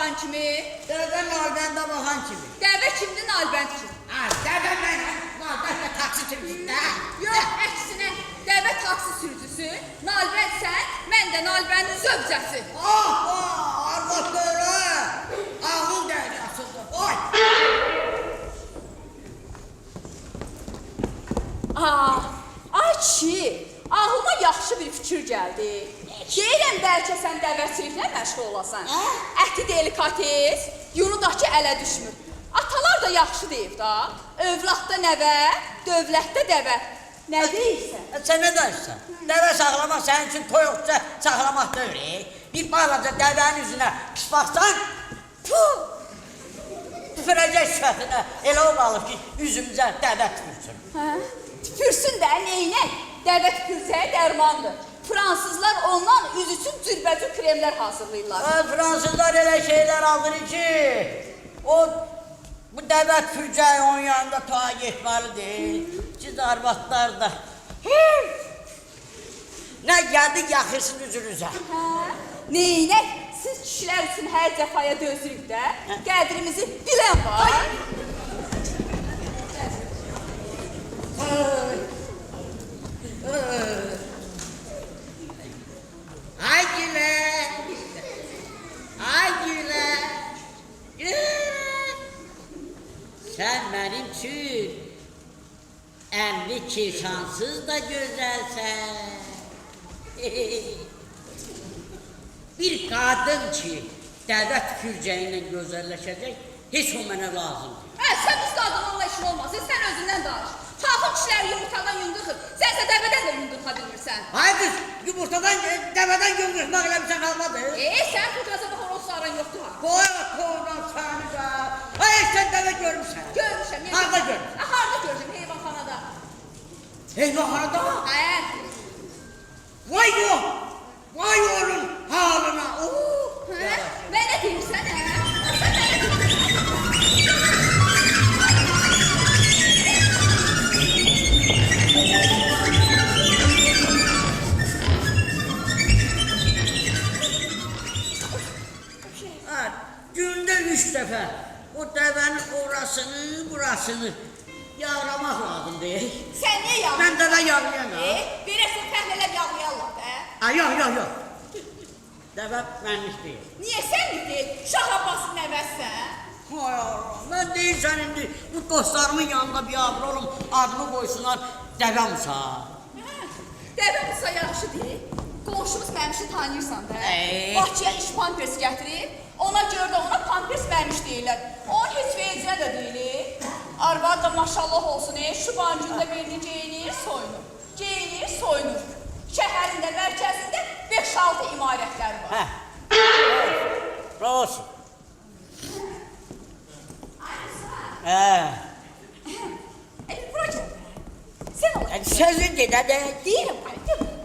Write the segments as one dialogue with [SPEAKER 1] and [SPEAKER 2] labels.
[SPEAKER 1] baxan kimi?
[SPEAKER 2] Dəvə nalbəndə baxan kimi.
[SPEAKER 1] Dəvə kimdir, nalbənd kim?
[SPEAKER 2] Dəvə mən nalbəndə taksi sürücüsün.
[SPEAKER 1] Yox, əksinə, dəvə taksi sürücüsü, nalbənd sən, mən də nalbəndin zövcəsi.
[SPEAKER 2] Arvad böyle. Ağıl dəryasıdır. Oy!
[SPEAKER 1] Ay kişi, ağlıma yaxşı bir fikir gəldi. Deyirəm, bəlkə sən dəvəçiliklə məşğul olasan. Əti delikates, yunudakı ələ düşmür. Atalar da yaxşı deyib da. Övladda nəvə, dövlətdə dəvə. Nə deyirsən?
[SPEAKER 2] Sən nə deyirsən? Dəvə saxlamaq sənin üçün toyuqca saxlamaq deyil. Bir balaca dəvənin üzünə pis baxsan, tüpürəcək sifətinə elə o qalıb ki, üzümüzə dəvə tüpürsün.
[SPEAKER 1] Tüpürsün də, neynək? Dəvə tüpürsəyə dərmandır. Fransızlar ondan üz üçün cürbəcür kremlər hazırlayırlar.
[SPEAKER 2] Fransızlar elə şeylər alır ki, bu dəvə tüpürcəyi onun yanında ta getməlidir. Siz arvadlar da nə gəldi yaxırsın üzünüzə.
[SPEAKER 1] Neynək? Siz kişilər üçün hər cəfaya dözürük də, qədrimizi bilən var.
[SPEAKER 2] Ay gülə, ay gülə, sən mənim üçün əmri kirşansız da gözəlsən. Bir qadın ki, dəvə tükürcəyi ilə gözəlləşəcək, heç o mənə lazımdır.
[SPEAKER 1] Sən biz qadınlarla işin olmaz, sən özündən danış. Xalqın kişiləri yumurtadan yumruxur, sənsə dəvədən də yumruxa bilmirsən.
[SPEAKER 2] Ay qız, yumurtadan, dəvədən yumruxmaq elə bir sən qalmadı.
[SPEAKER 1] Sən fotoğrafa baxan o saran yoxdur ha.
[SPEAKER 2] Qoy oğlan səni də. Ay, sən dəvə görmüşsən.
[SPEAKER 1] Görmüşəm.
[SPEAKER 2] Harada görmüşsən?
[SPEAKER 1] Harada gördüm, heyvanxanada.
[SPEAKER 2] Heyvanxanada? Vay yox, vay onun halına.
[SPEAKER 1] Mənə deyirsən,
[SPEAKER 2] Gündə 3 dəfə o dəvənin orasını, burasını yağlamaq lazımdır.
[SPEAKER 1] Sən niyə yağlayırsan?
[SPEAKER 2] Mən dəvə yağlayamam.
[SPEAKER 1] Verəsən fəhlələr yağlayarlar da.
[SPEAKER 2] Yox. Dəvə mənlik deyil.
[SPEAKER 1] Niyə sənlik deyil? Şah Abbasın nəvəsən?
[SPEAKER 2] Hay Allah, mən deyirsən indi bu dostlarımın yanında bir abr olum, adımı qoysunlar dəvə Musa.
[SPEAKER 1] Dəvə Musa yaxşı deyil. Qonşumuz Məmişi tanıyırsan da. Bakıya iş pampers gətirib, ona görə də ona pampers Məmiş deyirlər. Onun heç vecinə də deyilir. Arvad da maşallah olsun, şuban gündə birini geyinir, soyunur. Geyinir, soyunur. Şəhərində, mərkəzində 5-6 imarətlər var.
[SPEAKER 2] Olsun.
[SPEAKER 1] Bura gəl. Sən ol.
[SPEAKER 2] Sözün gedə də.
[SPEAKER 1] Deyirəm, deyirəm.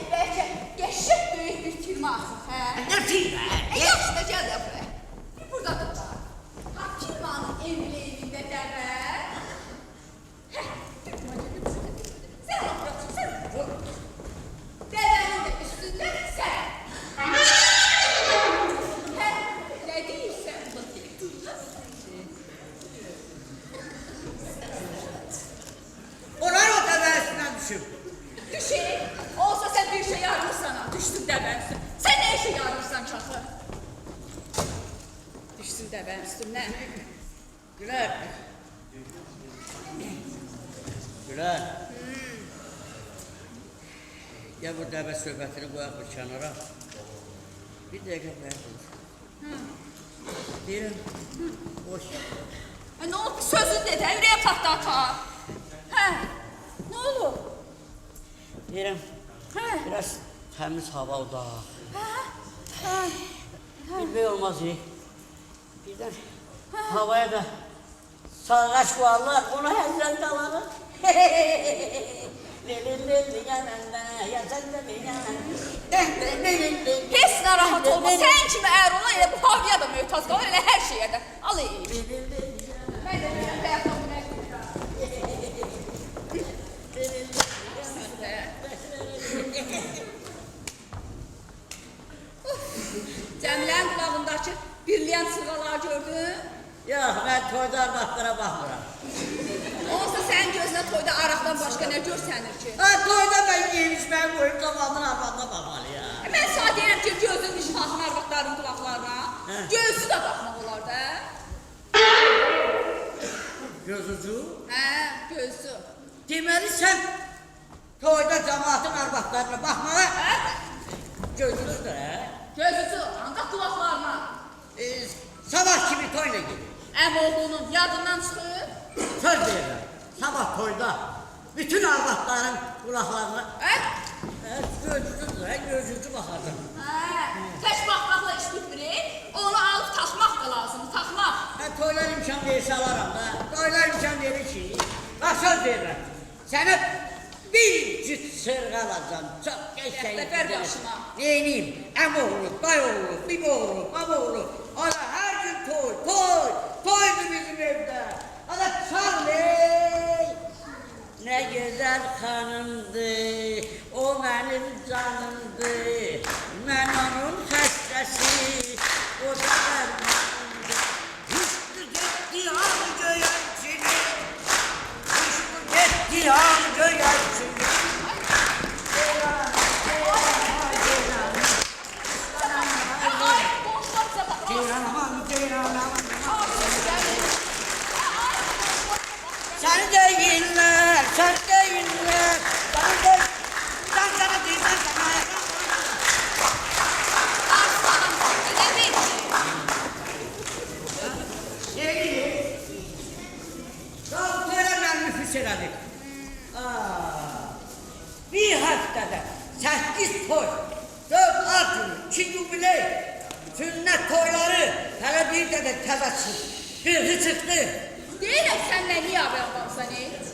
[SPEAKER 1] Bəlkə qəşəng böyük bir firma açıq, hə?
[SPEAKER 2] Nə firma?
[SPEAKER 1] Yaxşı da gəl də buraya. Burada da var. Firmanın evində dəvə. Sən ol, sən ol. Dəvənin də üstündə sən. Nə deyirsən?
[SPEAKER 2] Onlar o dəvə üstündən düşüb.
[SPEAKER 1] Düşün. Olsa sən bir şey yarırsan ha, düşsün dəvənin üstündən. Sən nə işe yarırsan çaxı? Düşsün dəvənin üstündən.
[SPEAKER 2] Gülər. Gülər. Ya bu dəvə söhbətini qoyaq bir kənara. Bir dəqiqə verdim. Deyirəm. Boş.
[SPEAKER 1] Nə oldu? Sözün de də, ürəyə patla atar. Nə oldu?
[SPEAKER 2] Deyirəm. Biraz təmiz hava udaq. Bilmək olmaz. Birdən havaya da salğaç qoyarlar, ona həzrət qalarıq.
[SPEAKER 1] Heç narahat olma, sən kimi ər olan elə bu havaya da möhtaz qalır, elə hər şeyə də. Al iyi. Mən də biləm, həyatdan bu nə Cəmilənin qulağındakı bir
[SPEAKER 2] Yox, mən toyda arvadlara baxmıram.
[SPEAKER 1] Olsa sənin gözünə toyda araqdan başqa nə görsənir ki?
[SPEAKER 2] Ha, toyda mən yemiş, mən qoyub zamanın arvadına baxmalıyam.
[SPEAKER 1] Mən sana deyirəm ki, gözün nişanın arvadların qulaqlarına,
[SPEAKER 2] Hə.
[SPEAKER 1] gözü də baxmaq olar da.
[SPEAKER 2] Gözücü.
[SPEAKER 1] Hə, gözü.
[SPEAKER 2] Deməli sən toyda cəmaatın arvadlarına baxmağa
[SPEAKER 1] Hə?
[SPEAKER 2] gözücüdür, hə?
[SPEAKER 1] Gözücü, ancaq qulaqlarına.
[SPEAKER 2] Sabah kimi toyla gedir.
[SPEAKER 1] Əmoğlunun yadından çıxır.
[SPEAKER 2] Söz verirəm, sabah toyda bütün arvadların qulaqlarına
[SPEAKER 1] Hə?
[SPEAKER 2] gözücüdür, hə? Gözücü baxacaq.
[SPEAKER 1] Hə, tək baxmaqla iş bitmir. Onu alıb taxmaq da lazımdır, taxmaq.
[SPEAKER 2] Hə, toylar imkan verirsə alaram da. Toylar imkan verir ki, bax söz verirəm. Sənə bir cüt sırğa alacam, çox qəşəng.
[SPEAKER 1] Ver başıma.
[SPEAKER 2] Neyniyim? Əmoğlu, dayoğlu, biboğlu, baboğlu. Ana hər gün toy, toy, toydu bizim evdə. Ana Charlie, nə gözəl xanımdır, o mənim canımdır. Mən onun xəstəsi, o da dərmanımdır. Hüsnü getdi an göyərçini, hüsnü getdi an göyərçini.
[SPEAKER 1] Ay, boşlarsa bax.
[SPEAKER 2] Ceyranam, ceyranam.
[SPEAKER 1] Ay,
[SPEAKER 2] Sen deyinler, sen deyinler. Sen sana deyinler, sana.
[SPEAKER 1] aslanım, elə bil.
[SPEAKER 2] Neyi? Daha töremem nüfus elədik. Bir haftada 8 toy, 4 altın, 2 jubiley, sünnet toyları, hələ bir də təzəçsin. Qırğı çıxdı.
[SPEAKER 1] Deyirəm sən nə niyə adamsan,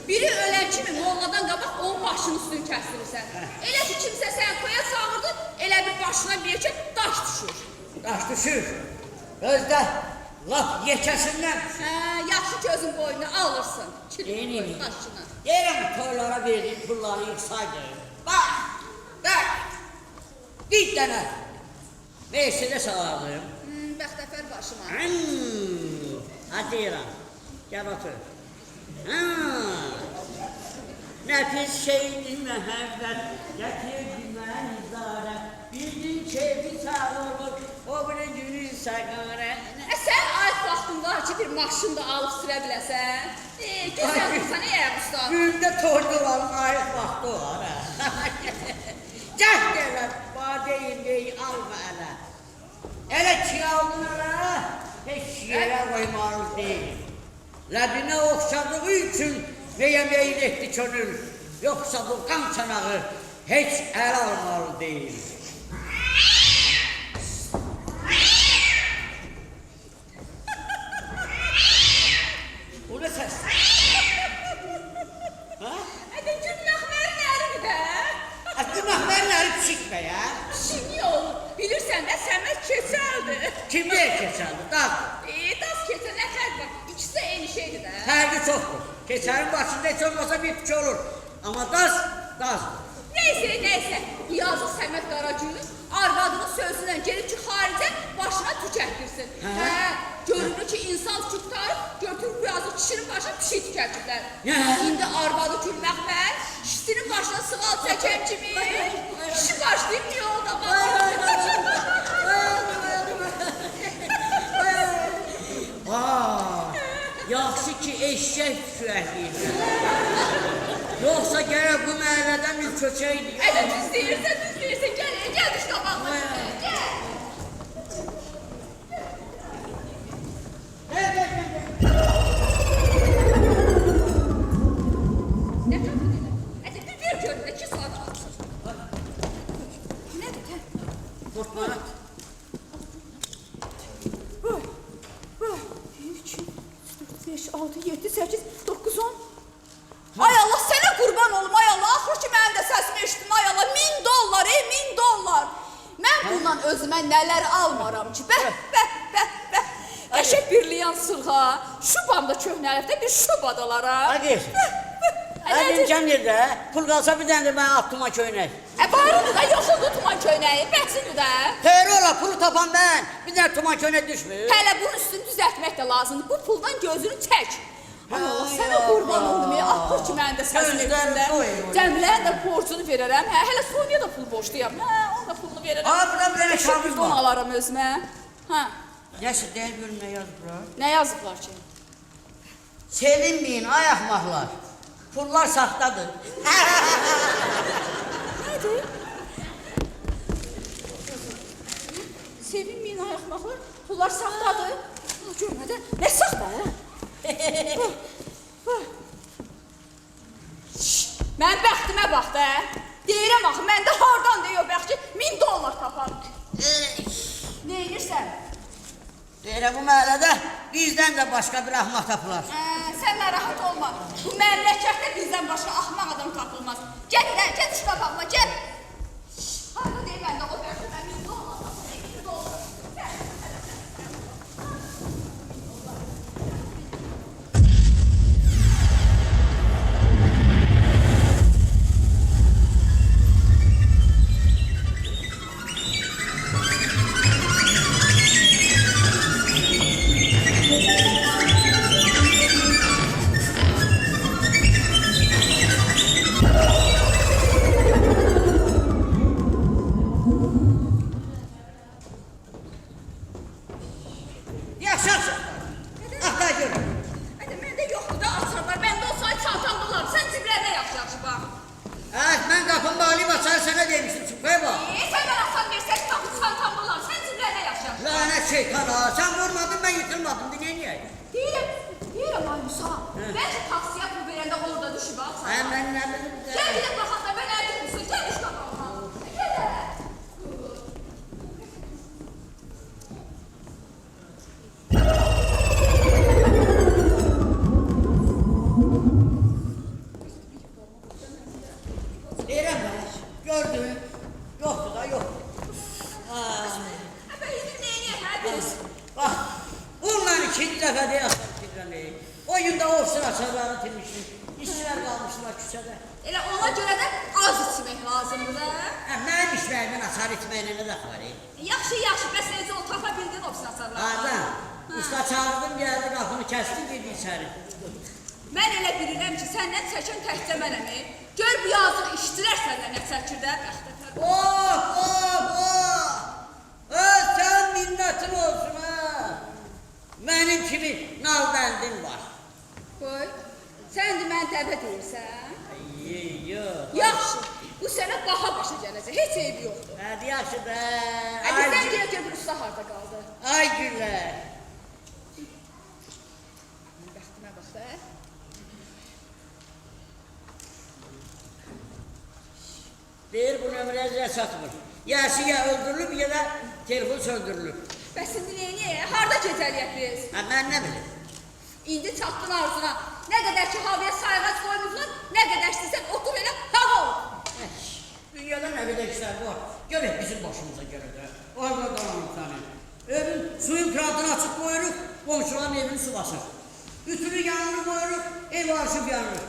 [SPEAKER 1] Biri ölən kimi molladan qabaq onun başının üstünü kəstirirsən. Elə ki, kimsə sən toya çağırdı, elə bir başına bir yekə daş düşür.
[SPEAKER 2] Daş düşür. Özdə laf yekəsindən.
[SPEAKER 1] Hə, yaxşı gözün boynuna alırsın.
[SPEAKER 2] Neyniyim?
[SPEAKER 1] Daşını.
[SPEAKER 2] Deyirəm toylara verdiğim pulları yıksaydı. Bak, bak. Bir dənə Mercedes alırdım.
[SPEAKER 1] Bəxtəfər başıma.
[SPEAKER 2] Hadi deyirəm. Gəl otur. Nəfis şeydi məhəbbət, gətirdi mən izarə. Bildin keyfi sağ olur, o biri günü səqarə.
[SPEAKER 1] Sən ayət vaxtın var ki, bir maşın da alıb sürə biləsən. Gözəl dursan, usta.
[SPEAKER 2] Gündə toyda olanın ayət vaxtı var. Gəl deyirəm, badeyin deyi alma ələ. Elə ki aldın ələ, heç yerə qoymalıyız deyil. Ləbinə oxşadığı üçün nəyə meyil etdi könül, yoxsa bu qan çanağı heç əl almalı deyil. Bu nə səs?
[SPEAKER 1] Ədə gülməklərin əridir də.
[SPEAKER 2] Günahların əri pişikmə ya.
[SPEAKER 1] Şimdi olur. Bilirsən də Səməd keçəldir.
[SPEAKER 2] Kimliyə keçərdi, dağ.
[SPEAKER 1] Das keçə nə fərq var? İkisi də eyni şeydir də.
[SPEAKER 2] Fərqi çoxdur. Keçərin başında heç olmasa bir fikir olur. Amma daz, dazdır.
[SPEAKER 1] Neyse. Bu yazıq Səməd Qaragül arvadının sözündən gelib ki, xaricə başına tükətdirsin. Görünür ki, insan tutarıb, götürüb bu yazıq kişinin başına pişik tükətdirlər. İndi arvadı gülməklər, kişinin başına sığal çəkən kimi, kişi başlayıb yolda
[SPEAKER 2] Yaxşı ki, eşək sürəkliydi. Yoxsa gərək bu məhəllədən bir köçəydi.
[SPEAKER 1] Ədə düz deyirsən. Gəl düş qabağına. Gəl. Nə tapın elə? Ədə bir görürlər, 2 saat alsın. Nədir?
[SPEAKER 2] Qorxma.
[SPEAKER 1] 3, 4, 5, 6, 7, 8, 9, 10. Ay Allah sənə qurban olum, ay Allah. Axır ki, mənim də səsimi eşitdin, ay Allah. $1000, $1000. Mən bundan özümə nələr almaram ki. Bəh. Qəşək birliyən sırğa. Şubam da köhnəlib də bir şubadalara.
[SPEAKER 2] Hadi. Hadi imkan ver də. Pul qalsa bir dənə də mən atdıma köynək.
[SPEAKER 1] Barıdır da, yoxuldu tuman köynəyi, bəhsindir də.
[SPEAKER 2] Xeyr ola, pulu tapan mən. Bir dənə tuman köynək düşmür.
[SPEAKER 1] Hələ bunun üstünü düzəltmək də lazımdır. Bu puldan gözünü çək. Ay Allah, sənə qurban oldum ya. Axır ki, mən də səsin evində. Cəmiləyə də borcunu verərəm. Hələ Sonyaya da pul borçluyam. Onun da pulunu verərəm.
[SPEAKER 2] Buradan bir dənə kağız var.
[SPEAKER 1] Alaram özümə.
[SPEAKER 2] Nəsə, deyil görün nə yazıblar.
[SPEAKER 1] Nə yazıblar ki?
[SPEAKER 2] Sevinməyin, ay axmaqlar. Pullar saxtadır.
[SPEAKER 1] Nədir? Sevinməyin, ay axmaqlar. Pullar saxtadır. Görmədə, nə saxta, Mən bəxtimə bax da. Deyirəm axı, məndə hardan deyə o bəxt ki, $1000 taparım. Nə edirsən?
[SPEAKER 2] Deyirəm, bu məhəllədə bizdən də başqa bir axmaq tapılar.
[SPEAKER 1] Sən narahat olma. Bu məmləkətdə bizdən başqa axmaq adam tapılmaz. Gəl, gəl şu qabağıma, gəl. Harada deyir məndə o bəxt ki, mən $1000 taparım.
[SPEAKER 2] Yaşarsın. Axtar görün.
[SPEAKER 1] Məndə yoxdur da açarlar. Məndə o sayı çantamda olar. Sən ciblərdə yaxşı bax.
[SPEAKER 2] Mən qapını bağlayıb açar sənə demişdim, çıxmaya bax.
[SPEAKER 1] Sən mən asan versək tapı çantamda olar. Sən ciblərdə yaxşı.
[SPEAKER 2] Lənət şeytana, sən vurmadın, mən yıkılmadım, dinləyək.
[SPEAKER 1] Deyirəm ay Musa. Bəlkə taksiyə pul verəndə orada düşüb alsan.
[SPEAKER 2] Mən nə bilim.
[SPEAKER 1] Gəl bir də baxaq da mən əldə misin? Gəl iş qabağına. Gəl.
[SPEAKER 2] Deyirəm mən, gördün, yoxdur da, yox.
[SPEAKER 1] İndi neyini hə biz?
[SPEAKER 2] Bax, bununla ikinci dəfə deyə axtar fikirlənir. O gün də ofsun açarlarını itirmişdik. İşçilər qalmışlar küçədə.
[SPEAKER 1] Elə ona görə də az içmək lazımdır da.
[SPEAKER 2] Mənim işlərimin açar itməyinə nə dəxli var?
[SPEAKER 1] Yaxşı, bəs necə o tapa bildin ofsun açarlar?
[SPEAKER 2] Hardan? Usta çağırdım, gəldi, qapını kəsdim, girdi içəri.
[SPEAKER 1] Mən elə bilirəm ki, səndən çəkən təkcə mənəm. Gör bu yazıq işçilər səndən nə çəkir də, bəxtəfər.
[SPEAKER 2] Sən minnətin olsun, mənim kimi nalbəndin var.
[SPEAKER 1] Qoy, sən də mən dəvə deyirsən.
[SPEAKER 2] Yox.
[SPEAKER 1] Yaxşı, bu sənə baha başa gələcək, heç eybi yoxdur.
[SPEAKER 2] Hadi yaxşı da.
[SPEAKER 1] Hadi sən gələ gör bir usta harda qaldı.
[SPEAKER 2] Ay güllər.
[SPEAKER 1] Bəxtimə bax da.
[SPEAKER 2] Deyir, bu nömrəyə çatmır. Yəsi ya öldürülüb, ya da telefon söndürülüb.
[SPEAKER 1] Bəs indi neyini? Harda gecəliyək biz?
[SPEAKER 2] Mən nə bilim.
[SPEAKER 1] İndi çatdın arzuna. Nə qədər ki havaya sayğac qoymuşlar, nə qədər istəyirsən otur elə hava ol.
[SPEAKER 2] Dünyada nə qədər işlər var. Görək bizim başımıza gəlir də. Orada qalanım səni. Evin suyun kranını açıb qoyuruq, qonşuların evini su basır. Ütülü yanını qoyuruq, ev arşıb yanır.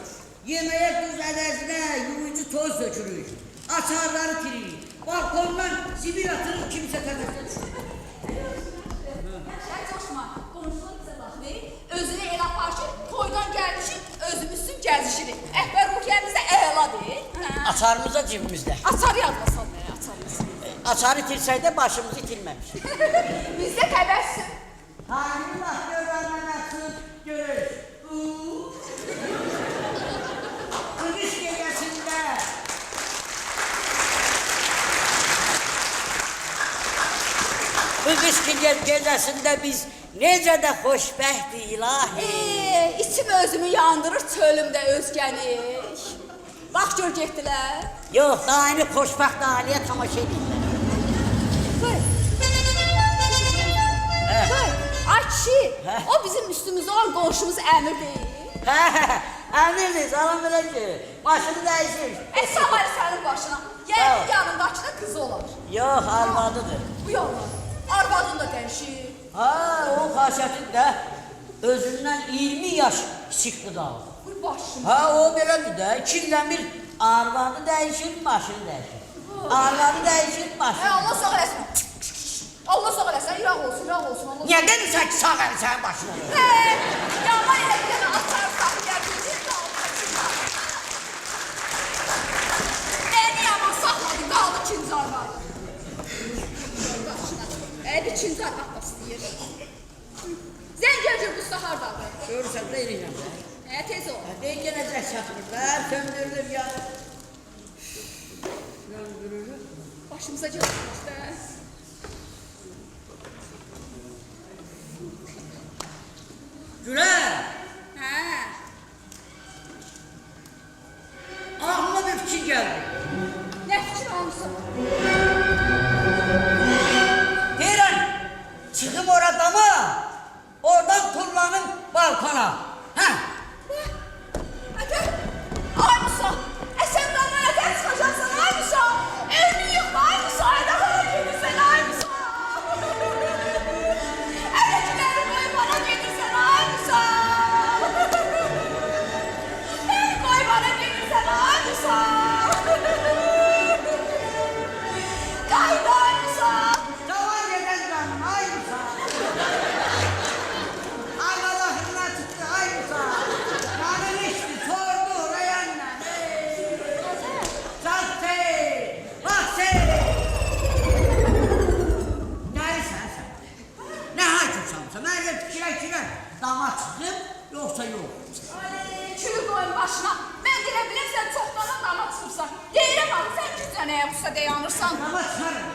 [SPEAKER 2] Yeməyə duz ədəzinə yuyucu toz dökürük. Açarları tiririk. Balkondan zibil atırıq, kimsə təmizlə düşür.
[SPEAKER 1] Sən coşma, qonşular bizə baxdı. Özünü el apar ki, toydan gəlmişik, özümüzsün gəzişirik. Əhbər ruhiyyəmizdə əladır.
[SPEAKER 2] Açarımıza cibimizdə.
[SPEAKER 1] Açar yazmasan mənə, açarımız.
[SPEAKER 2] Açar itirsək də başımızı itirməmiş.
[SPEAKER 1] Bizdə təbəssüm.
[SPEAKER 2] Hangi bax görənə nəxsın görür. Qırış gecəsində. Bu qış gecəsində biz necə də xoşbəxtdik ilahi.
[SPEAKER 1] İçim özümü yandırır, çölümdə özgəni. Bax gör getdilər.
[SPEAKER 2] Yox, daimi xoşbəxt aliyə tamaşa edirlər.
[SPEAKER 1] Qoy. Qoy, ay kişi, o bizim üstümüzdə olan qonşumuz Əmir deyil.
[SPEAKER 2] Əmirdir, salam belə ki, başını dəyişir.
[SPEAKER 1] Savar sənin başına. Yəni yanındakı da qızı olar.
[SPEAKER 2] Yox, arvadıdır.
[SPEAKER 1] Bu yollar. Arvadın da dəyişir.
[SPEAKER 2] O xasiyyətin də özündən 20 yaş kiçik qıdalı.
[SPEAKER 1] Vur başım.
[SPEAKER 2] Ha o belədir də. İkindən bir arvadı dəyişir, maşını dəyişir. Arvadı dəyişir, maşını.
[SPEAKER 1] Allah sağ eləsin. Allah sağ eləsin, yağ olsun, yağ olsun. Allah
[SPEAKER 2] Niyə demirsən ki, sağ əli sənin başına olur?
[SPEAKER 1] yaman elə bir dənə atar saxlayar bilir. Beni yaman saxladı, qaldı ikinci arvadı. Bir ikinci arvad da istəyir. Zəngərcə bu sahardadır.
[SPEAKER 2] Görürsən də eləyəm də.
[SPEAKER 1] Tez ol.
[SPEAKER 2] Deyək gələcək çatmırlar, söndürülür ya. Söndürülür.
[SPEAKER 1] Başımıza gəldik işte.
[SPEAKER 2] Gülər,
[SPEAKER 1] Hə.
[SPEAKER 2] ağlıma bir fikir gəldi.
[SPEAKER 1] Nə fikir almışsın?
[SPEAKER 2] Deyirəm, çıxım oradama, oradan tullanım balkona. Hə?
[SPEAKER 1] Hadi. Ay Musa. Sen bana neden çıkacaksın ay Musa? Evini yıkma ay Musa. Daha gelirsen ay Musa. Evdekileri koy bana gelirsen ay Musa. Beni koy bana gelirsen ay Musa. Kaydı ay Musa.
[SPEAKER 2] Davar yeden canım, aynısa. Allah'ına çıktı, aynısa. Kanın içti, sordu, oraya Sattı, baktı. Neysen sen? Ne haykırsan sen? Ben fikire dama çıktım, yoksa yok.
[SPEAKER 1] Ay, külü koyun başına. Ben dilə biləm sən çoxdan dama çıxırsan. Deyirəm abi sən gücənəyə busa dayanırsan.
[SPEAKER 2] Dama çıkarım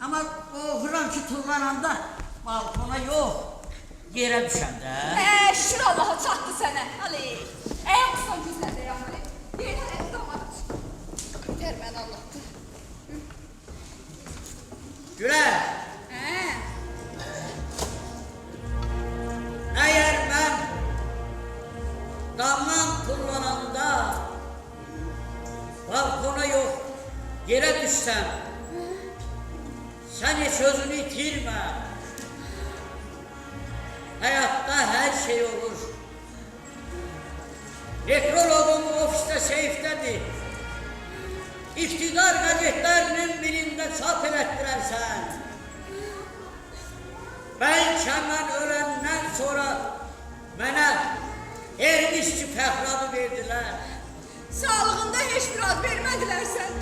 [SPEAKER 2] ama o Hırramçı tullananda balkona yok. Yere düşende.
[SPEAKER 1] Şükür Allah'a çatdı sənə. Ali. Usta güclə dayanır. Deyirəm dama çıx. Yeter mən Allah'tı.
[SPEAKER 2] Güler, eğer ben damdan kullananda balkona yok yere düşsem sen hiç sözünü itirme. Hayatta her şey olur. Nekrologum ofiste seyftedir. İktidar gazetlerinin birinde çap ettirersen, belki ben ölenden sonra bana ermişçi fəhradı verdiler.
[SPEAKER 1] Sağlığında heç bir ad vermədilər sən.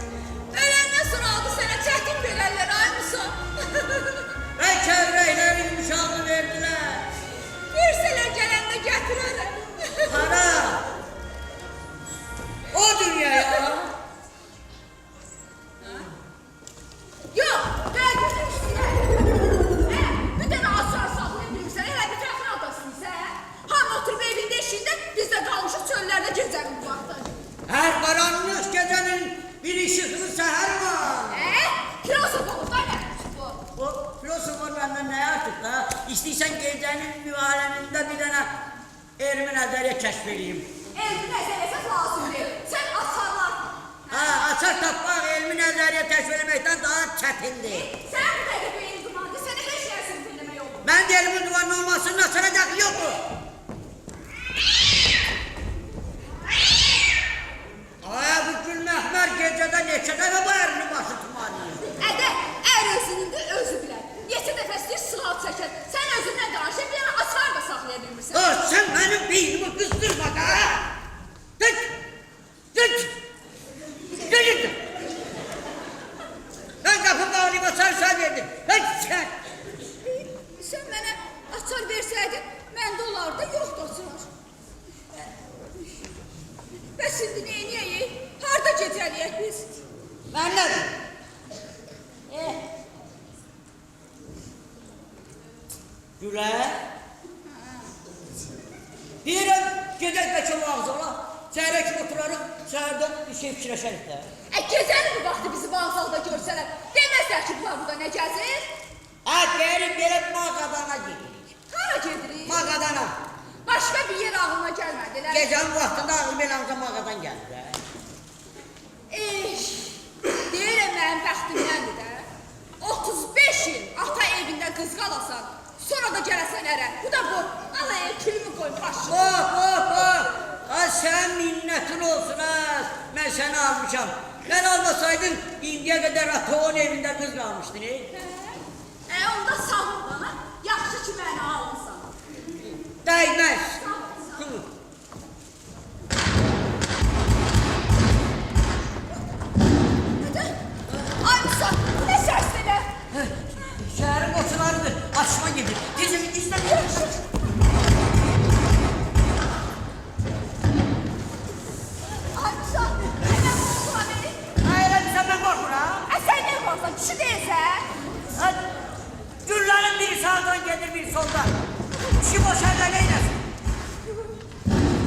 [SPEAKER 1] Öləndən sonra adı sənə çətin verərlər ay Musa.
[SPEAKER 2] Belki evreylerin yumuşağını verdiler.
[SPEAKER 1] Versələr gələndə gətirərəm.
[SPEAKER 2] Para, o dünyaya.
[SPEAKER 1] Yox, gəldir üstünə. Bir dənə asar saxlaya bilirsən, elə bir fəxri adasın sən. Hamı oturub evində eşində, biz də qalmışıq çöllərdə gecənin bu vaxtı.
[SPEAKER 2] Her karanlık gecenin bir ışıklı seher var.
[SPEAKER 1] Filosof da nə bu?
[SPEAKER 2] O filozofun benden ne artık da? İstiysen gecenin müaleminde bir tane elmi nazarıya keşfedeyim.
[SPEAKER 1] Elmi nəzərəsə lazım deyil. Sən asarlar.
[SPEAKER 2] Ha, açar tapmak elmi nazarıya keşfedemekten daha çetindir.
[SPEAKER 1] Sən bu dəqiqə beyin dumandı, səni heç nəsin dinləmək olur.
[SPEAKER 2] Ben de elimin duvarının olmasının açılacak yok mu? Aya bu gül mehmer gecede neçə dəfə bu elini başı tumarlayır.
[SPEAKER 1] Özünün də özü bilər. Neçə dəfə istəyir sığal çəkər. Sən özündən danışır, bir yana asar da saxlaya bilmirsən.
[SPEAKER 2] Sen benim beynimi kızdırma da. Dık! Dık! Dık! Ben kapı bağlayıma sarsa verdim. Dık sen!
[SPEAKER 1] Sən mənə açar versəydin, məndə olardı, yoxdur açar. Bəs indi neyniyəyik? Harada gecəliyək biz?
[SPEAKER 2] Ben ne dedim? Güler. Deyirəm, gedək bəlkə mağazala. Səhərə kimi oturarıq, səhərdən bir şey fikirləşərik də.
[SPEAKER 1] Gecənin bu vaxtı bizi vağzalda görsələr, deməzlər ki, bunlar burada nə gəzir?
[SPEAKER 2] Deyərim, belə mağazana gedirik.
[SPEAKER 1] Hara gedirik?
[SPEAKER 2] Mağazana.
[SPEAKER 1] Başqa bir yer ağlına gəlmədilər.
[SPEAKER 2] Gecənin vaxtında ağlı beləmizə mağazadan gəldi də.
[SPEAKER 1] Deyirəm mənim bəxtimdəndir də. 35 il ata evində qız qalasan, sonra da gələsən ərə. Bu da bu. Alay, külümü qoy başına.
[SPEAKER 2] Hop! sen minnetin olsun ha. Ben seni almışam. Ben almasaydın indiye kadar atoğun evinde kız kalmıştın.
[SPEAKER 1] Onda sağ ol bana. Yaxşı ki məni almısan.
[SPEAKER 2] Değmez.
[SPEAKER 1] Ay Musa, ne sərsənə?
[SPEAKER 2] Şehrin otularıdır. Açma gedir. Tezimi izle.
[SPEAKER 1] Ay Musa, hemen korkma beni.
[SPEAKER 2] Hayır sen ben korkuram.
[SPEAKER 1] Sen ne korksan, kişi değilsən?
[SPEAKER 2] Güllerin biri sağdan gelir biri soldan. Kişi boşarda neylesin?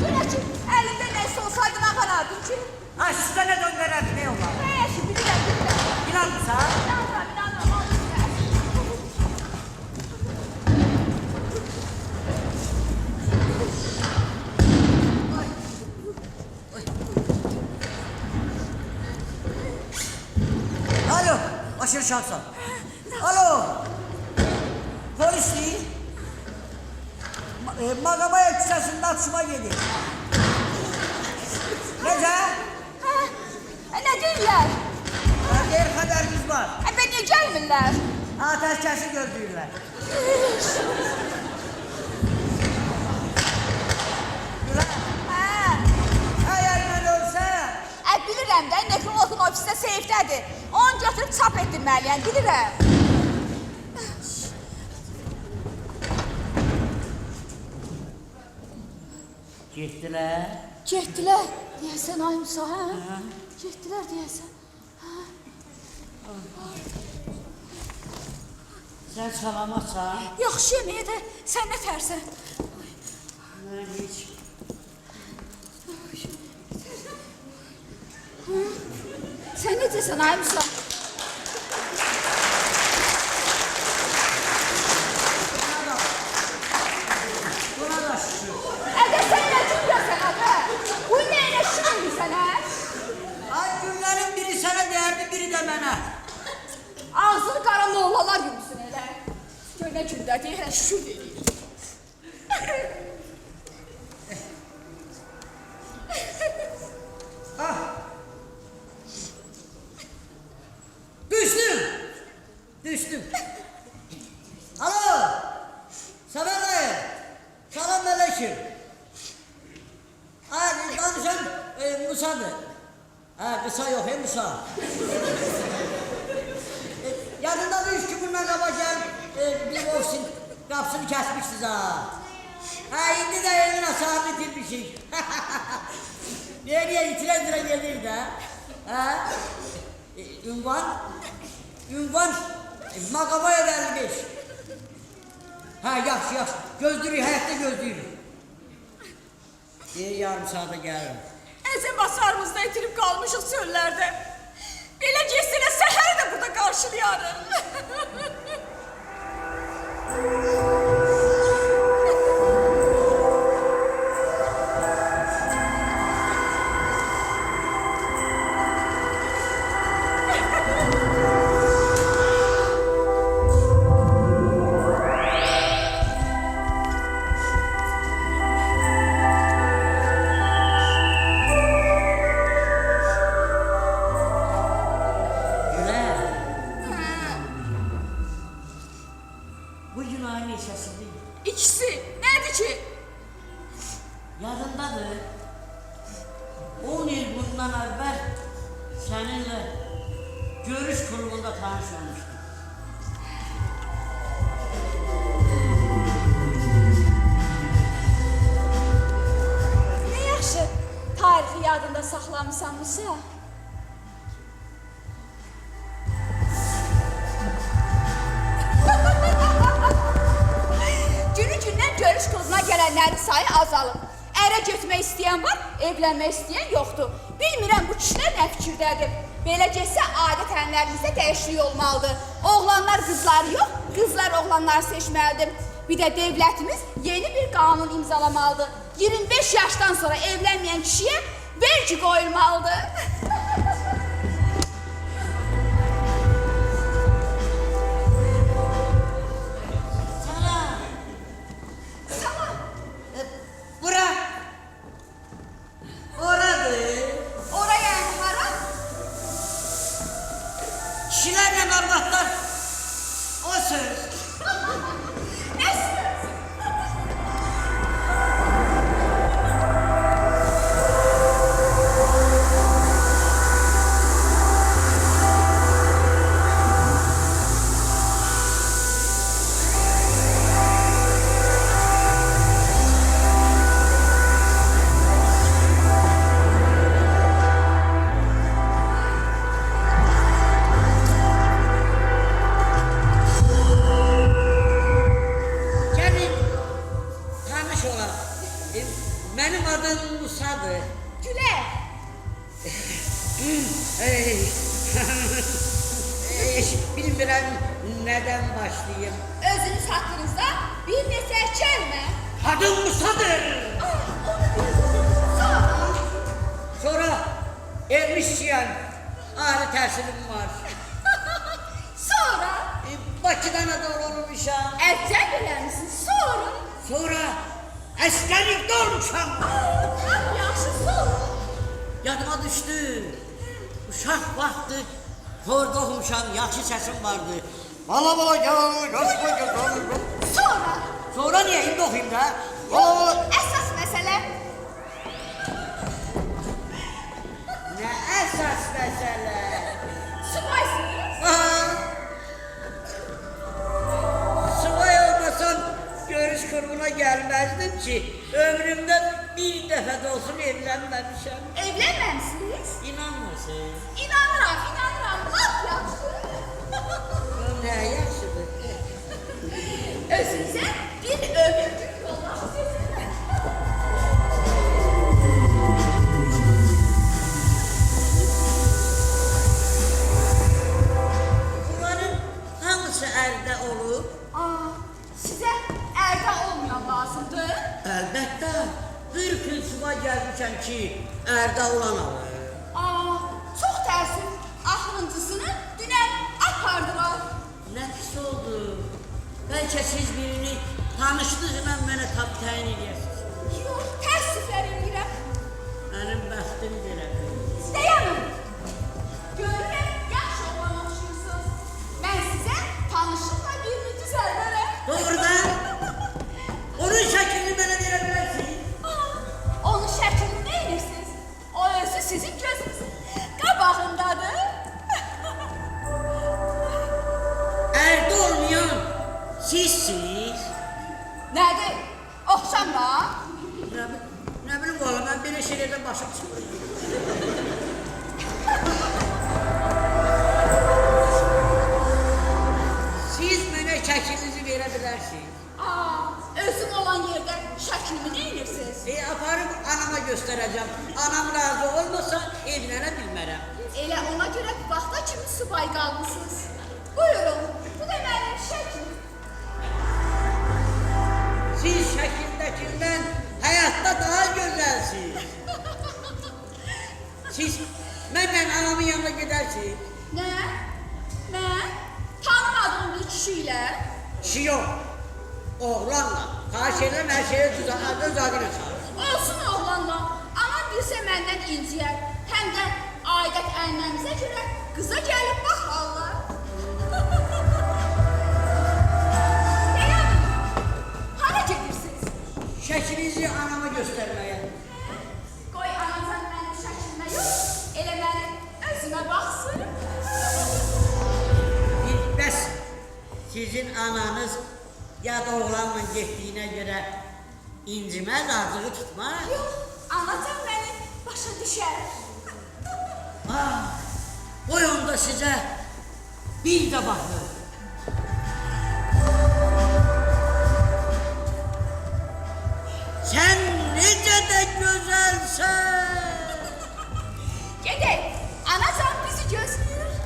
[SPEAKER 1] Belə ki, əlində nəsə olsaydı nə qarardın ki?
[SPEAKER 2] Ha sizde ne döndürür ne yollar?
[SPEAKER 1] Ki, bilirəm.
[SPEAKER 2] İnan mısın?
[SPEAKER 1] İnanmıram, olmaz.
[SPEAKER 2] Alo, aşırı şahsan. Alo. Polis değil. Magamaya küçesinde atışma yedi. Nece?
[SPEAKER 1] Nə deyirlər?
[SPEAKER 2] Diğer haberimiz var.
[SPEAKER 1] Ben niyə gəlmirlər?
[SPEAKER 2] Ateşkesi gözlüyorlar. Gülen, eğer ben ölsem,
[SPEAKER 1] Bilirəm də, nekrologun ofisdə seyfdədir. Onu götürüb çap etdirməliyəm, bilirəm.
[SPEAKER 2] gittiler.
[SPEAKER 1] Getdilər, deyəsən ay Musa, hə? Getdilər deyəsən.
[SPEAKER 2] Sen salamatsan.
[SPEAKER 1] Yaxşı yeməyə də, sən nə tərsən?
[SPEAKER 2] Ben hiç.
[SPEAKER 1] Sən necəsən ay Musa?
[SPEAKER 2] Buna da şükür.
[SPEAKER 1] Sən nə cümləsən, Bu nəyinə şükür edirsən, hə?
[SPEAKER 2] Ay günlerin biri sana değerli, biri de bana.
[SPEAKER 1] Ağzını qara mollalar yumsun elə. Gör nə gündədir, hələ şükür edir.
[SPEAKER 2] Düştüm. Düştüm. Alo. Sefer dayı. Salam aleyküm. Danışan Musa'dır. Kısa yok Musa. Yanında da üç gün bundan qabaqcan bir ofisin qapısını kesmişsiniz ha. İndi de evin hasarını itirmişik. Nereye itire gelir de? Ünvan Magamaya 55. Yaxşı. Gözlürük, hayatta gözlürük. Yarım saate gelirim.
[SPEAKER 1] Əzəm basarımızda itirib qalmışıq çöllərdə. Belə geçsənə səhər də burada qarşılayarıq. İkisi nədir ki?
[SPEAKER 2] Yadındadır. 10 yıl bundan evvel seninle görüş kurulunda tanış olmuştum.
[SPEAKER 1] Nə yaxşı tarixi yadında saxlamısan Musa? Günü-gündən görüş klubuna gələnlərin sayı azalıb. Ərə getmək istəyən var, evlənmək istəyən yoxdur. Bilmirəm bu kişilər nə fikirdədir. Belə getsə adət-ənənələrimizdə dəyişiklik olmalıdır. Oğlanlar qızları yox, qızlar oğlanları seçməlidir. Bir də dövlətimiz yeni bir qanun imzalamalıdır. 25 yaşdan sonra evlənməyən kişiyə vergi qoyulmalıdır.
[SPEAKER 2] Bura! ola. Mənim adım Musadır.
[SPEAKER 1] Gülər.
[SPEAKER 2] Bilmirəm nədən başlayayım.
[SPEAKER 1] Özünüz haqqınızda bir neçə kəlmə.
[SPEAKER 2] Adım Musadır.
[SPEAKER 1] Sonra
[SPEAKER 2] Sonra evmişyəm. Ali təhsilim var.
[SPEAKER 1] sonra
[SPEAKER 2] Bakıdan da olmuşam.
[SPEAKER 1] əlcək eləmisiniz.
[SPEAKER 2] Sonra əsgərlikdə olmuşam.
[SPEAKER 1] Tam yaxşı sonra.
[SPEAKER 2] Yadıma düşdü. Uşaq vaxtı orada oxumuşam, yaxşı səsim vardı. Bala gel.
[SPEAKER 1] Sonra
[SPEAKER 2] Sonra niyə indi oxuyum da? Bala.
[SPEAKER 1] əsas məsələ
[SPEAKER 2] Nə əsas məsələ?
[SPEAKER 1] subaysınız.
[SPEAKER 2] Subay olmasam görüş kurumuna gəlməzdim ki, ömrümdə bir dəfə də olsun evlənməmişəm.
[SPEAKER 1] Evlənməmisiniz?
[SPEAKER 2] İnanmırsın.
[SPEAKER 1] İnanıram. Lap yaxşı.
[SPEAKER 2] Nə yaxşıdır.
[SPEAKER 1] Özünüzə bir ömür gün yoldaş seçin.
[SPEAKER 2] Bunların hamısı əldə olub.
[SPEAKER 1] Sizə əldə olmayan lazımdır.
[SPEAKER 2] Əlbəttə, 40 gün subay gəlmişəm ki, ərdə olan alır.
[SPEAKER 1] Çox təəssüf, axırıncısını dünən apardılar.
[SPEAKER 2] Nə pis oldu. Bəlkə siz birini tanışdığına mənə tab təyin edəsiniz.
[SPEAKER 1] Yox, təəssüflər edirəm.
[SPEAKER 2] Mənim bəxtim belədir.
[SPEAKER 1] Dayanın. Görürəm, yaxşı olan oxşuyursunuz. Mən sizə tanışlıqla birini düzəldərəm.
[SPEAKER 2] Doğrudan, onun şəklini mənə verə bilərsiniz.
[SPEAKER 1] Onun şəklini nə edirsiniz? O özü sizin gözünüzün qabağındadır.
[SPEAKER 2] Ərdə olmayan sizsiniz.
[SPEAKER 1] Nədir? Oxşamla?
[SPEAKER 2] Nə bilim valla, mən belə şeylərdən başım çıxır. Siz mənə şəklinizi verə bilərsiniz.
[SPEAKER 1] Özüm olan yerdə şəklimi nə edirsiniz?
[SPEAKER 2] Aparıb anama göstərəcəm. Anam razı olmasa evlənə bilmərəm.
[SPEAKER 1] Elə ona görə vaxta kimi subay qalmısınız. Buyurun, bu da mənim şəklim.
[SPEAKER 2] Siz şəkildəkindən həyatda daha gözəlsiniz. Siz mənlə anamın yanına gedərsiniz.
[SPEAKER 1] Nə? Mən tanımadığım bir kişi ilə
[SPEAKER 2] Kişi yox, oğlanla. Xahiş edirəm, hər şeyi öz adına çağırır.
[SPEAKER 1] olsun oğlanla, amma bilsə məndən inciyər. Həm də adət ənənəmizə görə qıza gəlib baxarlar. Dayanın, hara gedirsiniz?
[SPEAKER 2] Şəklinizi anama göstərməyə.
[SPEAKER 1] Qoy anacan mənim şəklimə yox, elə mənim özümə baxsın.
[SPEAKER 2] Bəs sizin ananız yad oğlanla getdiyinə görə inciməz, ardığı tutmaz.
[SPEAKER 1] Yox, anacan məni başa düşər.
[SPEAKER 2] Qoy onda sizə bir də baxır. Sən necə də gözəlsən.
[SPEAKER 1] Gedək, anacan bizi gözləyir.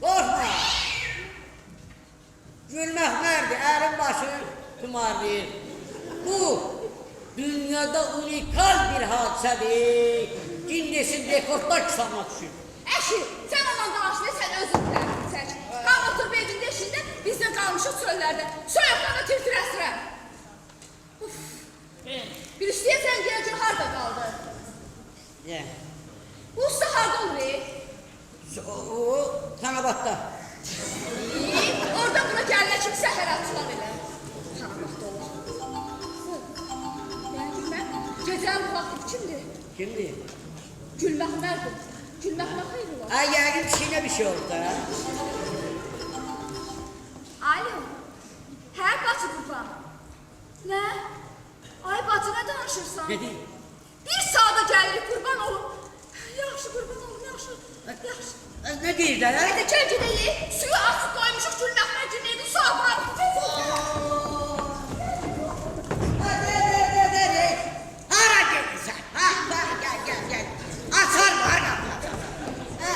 [SPEAKER 2] Qorxma. Gülmək mərdi, ərin başı tumarlayır. Bu, dünyada unikal bir hadisədir. Ginnesin rekordlar kitabına düşür.
[SPEAKER 1] Əşi, sən ondan danışma, sən özün bilərsin çək. Qam otur beycin deşində, bizlə qalmışıq çöllərdə. Soyuqdan da tir-tir əsirəm. Bir istəyəsən gələcək harda qaldı? Bu usta harda olur?
[SPEAKER 2] O, Tanabatda.
[SPEAKER 1] Orada buna gələnə kimi səhər atılan elə. Tanımakda olur. Yəni bilməm, gecənin bu vaxtı kimdir?
[SPEAKER 2] Kimdir?
[SPEAKER 1] Gülməhmərdir. Gülməhmər xeyri var.
[SPEAKER 2] Ay, yəqin pişiyinə bir şey oldu da.
[SPEAKER 1] Alo, hə bacı qurban. Nə? Ay bacı nə danışırsan?
[SPEAKER 2] Ne deyim?
[SPEAKER 1] Bir saata gəlirik, qurban olum. Yaxşı, qurban olum, yaxşı. Yaxşı.
[SPEAKER 2] Ne deyirlər, hə?
[SPEAKER 1] Hadi gel gidelim. Suyu açıp koymuşuk gülmək məcnuneydi. Sağ var.
[SPEAKER 2] Hara gelirsən? Gel. Açar var qapını.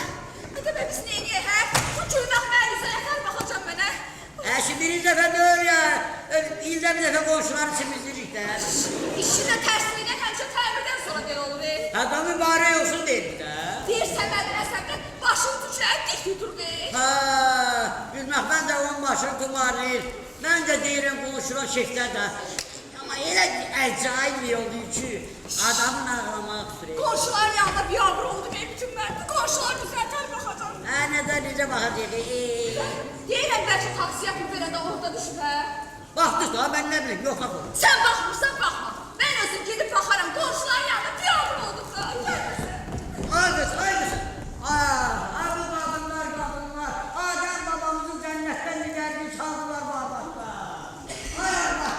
[SPEAKER 1] Hadi be biz neyini hə? Bu gülmək məcnuneydi. Əkər baxacam mənə.
[SPEAKER 2] Şimdi birinci dəfə deyir ya, ildə bir dəfə qonşular içimizdirik də.
[SPEAKER 1] İşinə tərsliyinə həmçə təmirdən sonra belə olur.
[SPEAKER 2] Adam mübarək olsun deyirik də.
[SPEAKER 1] Deyirsən məndən əsəbdən başını tüklər dik tutur be.
[SPEAKER 2] Ha, bilmək, mən də onun başını tumarlayır. Mən də deyirəm qonşular şəkdə də. Ama elə əcayib bir yoldur ki, adamın ağlamaq tutur.
[SPEAKER 1] Qonşuların yanında bir yavru oldu be bütün mən. Bu qonşular düzəltər baxacam.
[SPEAKER 2] Hə, necə baxacaq?
[SPEAKER 1] Deyirəm bəlkə taksiyə pul verəndə orada düşüb hə?
[SPEAKER 2] Baxdıq da, mən nə bilim, yox baxım.
[SPEAKER 1] Sən baxmırsan baxma. Mən özüm gedib baxaram. Qonşuların yanında bir yavru olduqsa.
[SPEAKER 2] Ay qız. Ay bu qadınlar. Adəm babamızın cənnətdən digərini çaldılar bu abadda. Ay Allahlar.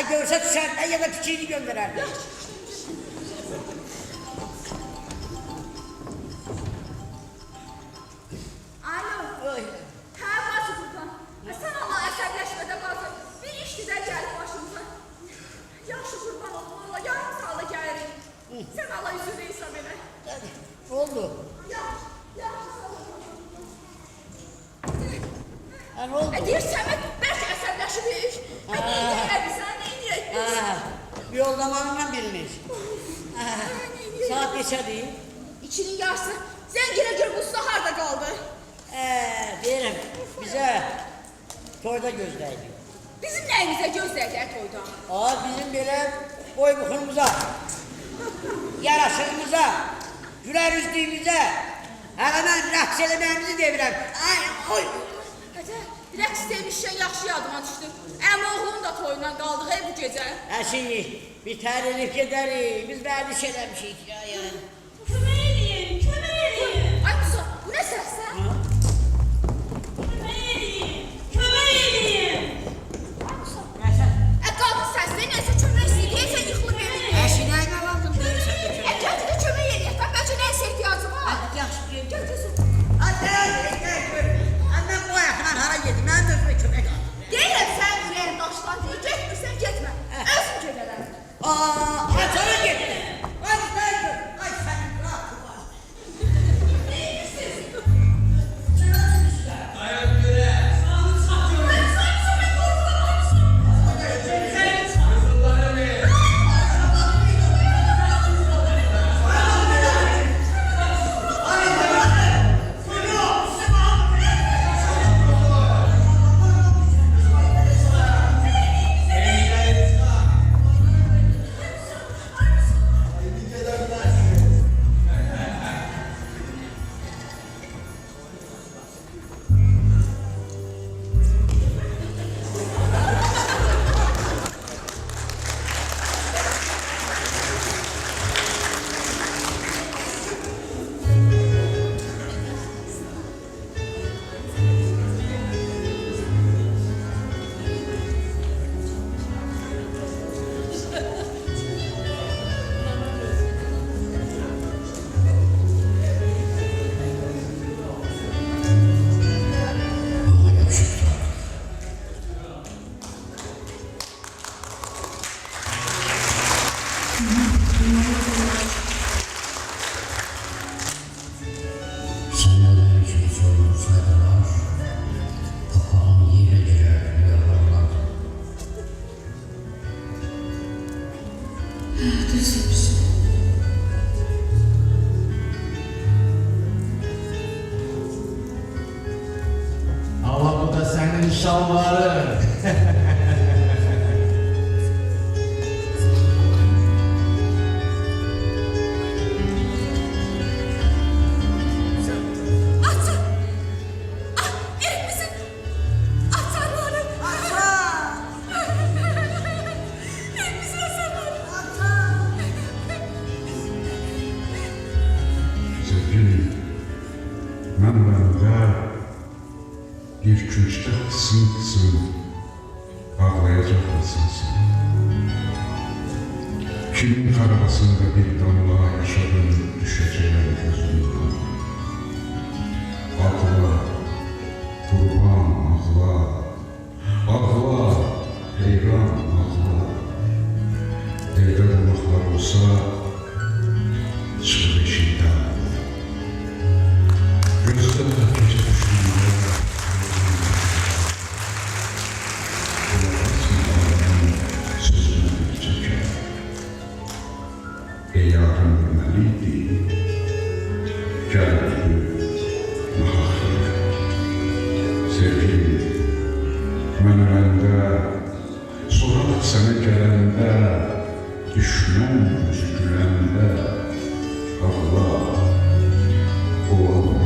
[SPEAKER 2] Görsə düşərdən ya da pikini göndərərdi.
[SPEAKER 1] Alo. Hə, bacı Furqan. Sən Allah əsəbləşmədə bacı. Bir işçidə gəlib başımıza. Yaxşı qurban olma, Allah yarım saata gəlirik. Sən Allah üzü deyirsən belə.
[SPEAKER 2] Ne oldu?
[SPEAKER 1] Yaxşı sağ ol.
[SPEAKER 2] Ha, ne oldu?
[SPEAKER 1] Deyir Səməd, bəlkə əsəbləşirik. Neyindirək,
[SPEAKER 2] Yollamanından biliniz. Saat neçədir?
[SPEAKER 1] İçinin yarısı. Zəngirə gör bu usta harda qaldı?
[SPEAKER 2] Deyirəm, bizə toyda gözləydik.
[SPEAKER 1] Bizim nəyimizə istəyəcək toyda.
[SPEAKER 2] Bizim belə boy buxunumuza, yarasığımıza, gülər üzdüyümüzə, hələ mən rəqs eləməyimizi devirəm. Ay, oy!
[SPEAKER 1] Həcə, rəqs demişkən yaxşı yadıma düşdü. Əmi oğlum da toyundan qaldıq bu gecə.
[SPEAKER 2] Əşi, bir tər elif gedərik, biz vərdiş eləmişik ya, yəni.
[SPEAKER 3] Kömək eləyin, kömək eləyin.
[SPEAKER 1] Ay Musa, bu nə səssən?
[SPEAKER 3] Kömək eləyin, kömək eləyin.
[SPEAKER 1] Ay Musa,
[SPEAKER 2] Nəsən?
[SPEAKER 1] qadın səslə nəsə kömək istəyir, deyəsən yıxılıb verir.
[SPEAKER 2] Əşi, nəyinə lazım deyirsən də kömək?
[SPEAKER 1] Gəldi də kömək eləyək, bəlkə nəsə ehtiyacı var.
[SPEAKER 2] Hadi, yaxşı, gel.
[SPEAKER 1] Gəl tezən.
[SPEAKER 2] Ay, gəl, gör. Mən bu ayaqdan hara gedim, mənim özümə kömək al.
[SPEAKER 1] Deyirəm sən ürəyin daşdan deyir, getmirsən getmə. Özüm gedərəm.
[SPEAKER 2] Ay, sana getdi. Ay, sən gör. Ay, sənin qıratı var.
[SPEAKER 4] Seneler için sorulsaydılar, papağan yine girer yalanlar.
[SPEAKER 5] Ama bu da senin şalvarın.
[SPEAKER 1] Açın. Ah, elimizin. Atarları. Elimizin atarları.
[SPEAKER 6] Sevgilim, mən məndə bir küncdə qısın-qısın ağlayacaq mısın? Kimin arabasında bir damla yaşadın düşəcəyəm gözümdən? Ağla, qurban ağla, ağla, heyran ağla. Evdə qonaqlar olsa, çıxır eşikdən. Gözdə gecə düşündülər. Sözünü bir çəkər. Yarın bilməliydi. Gəldi, nahaq yerə. Sevgilim, mən öləndə, sonra da sənə gələndə, düşmən gözü güləndə, ağla, o